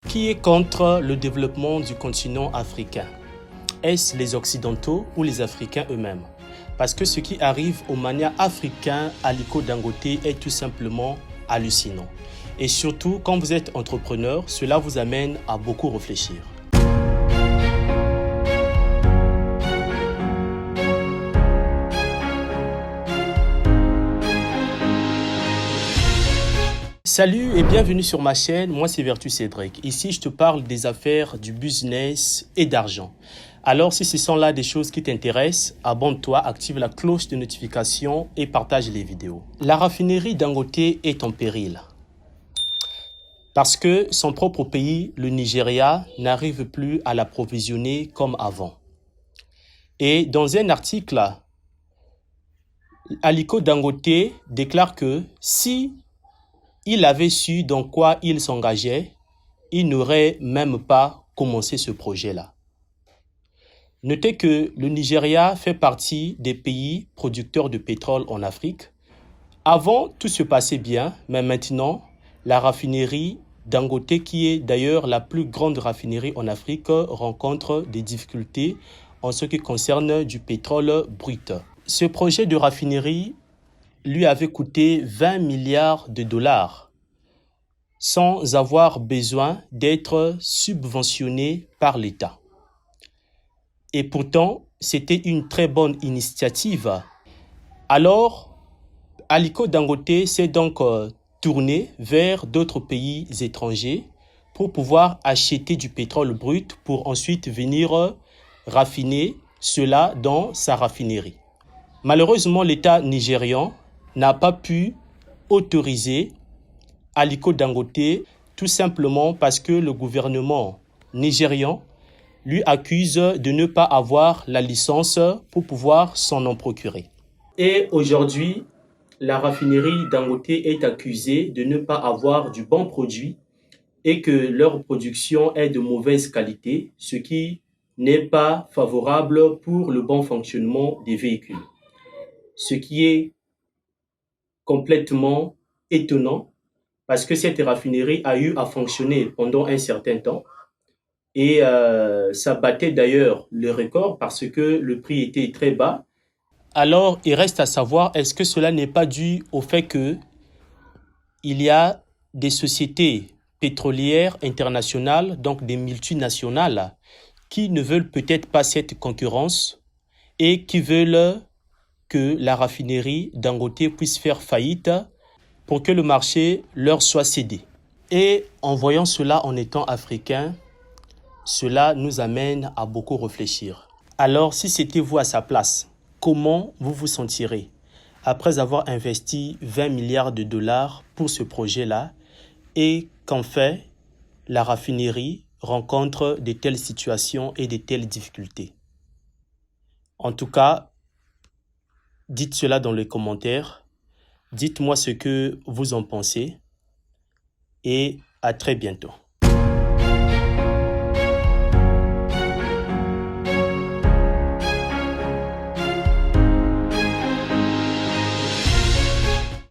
Qui est contre le développement du continent africain? Est-ce les Occidentaux ou les Africains eux-mêmes? Parce que ce qui arrive aux manières africains Aliko Dangote est tout simplement hallucinant. Et surtout, quand vous êtes entrepreneur, cela vous amène à beaucoup réfléchir. Salut et bienvenue sur ma chaîne, moi c'est Vertu Cédric. Ici je te parle des affaires, du business et d'argent. Alors si ce sont là des choses qui t'intéressent, abonne-toi, active la cloche de notification et partage les vidéos. La raffinerie Dangote est en péril. Parce que son propre pays, le Nigeria, n'arrive plus à l'approvisionner comme avant. Et dans un article, Aliko Dangote déclare que si il avait su dans quoi il s'engageait, il n'aurait même pas commencé ce projet-là. Notez que le Nigeria fait partie des pays producteurs de pétrole en Afrique. Avant, tout se passait bien, mais maintenant, la raffinerie Dangote, qui est d'ailleurs la plus grande raffinerie en Afrique, rencontre des difficultés en ce qui concerne du pétrole brut. Ce projet de raffinerie lui avait coûté 20 milliards de dollars sans avoir besoin d'être subventionné par l'État. Et pourtant, c'était une très bonne initiative. Alors, Aliko Dangote s'est donc tourné vers d'autres pays étrangers pour pouvoir acheter du pétrole brut pour ensuite venir raffiner cela dans sa raffinerie. Malheureusement, l'État nigérian n'a pas pu autoriser Aliko Dangote tout simplement parce que le gouvernement nigérian lui accuse de ne pas avoir la licence pour pouvoir s'en en procurer. Et aujourd'hui, la raffinerie Dangote est accusée de ne pas avoir du bon produit et que leur production est de mauvaise qualité, ce qui n'est pas favorable pour le bon fonctionnement des véhicules. Ce qui est complètement étonnant parce que cette raffinerie a eu à fonctionner pendant un certain temps et ça battait d'ailleurs le record parce que le prix était très bas. Alors, il reste à savoir, est-ce que cela n'est pas dû au fait que il y a des sociétés pétrolières internationales, donc des multinationales, qui ne veulent peut-être pas cette concurrence et qui veulent que la raffinerie Dangote puisse faire faillite pour que le marché leur soit cédé. Et en voyant cela en étant africain, cela nous amène à beaucoup réfléchir. Alors, si c'était vous à sa place, comment vous vous sentirez après avoir investi 20 milliards de dollars pour ce projet-là et qu'en fait, la raffinerie rencontre de telles situations et de telles difficultés? En tout cas, dites cela dans les commentaires. Dites-moi ce que vous en pensez et à très bientôt.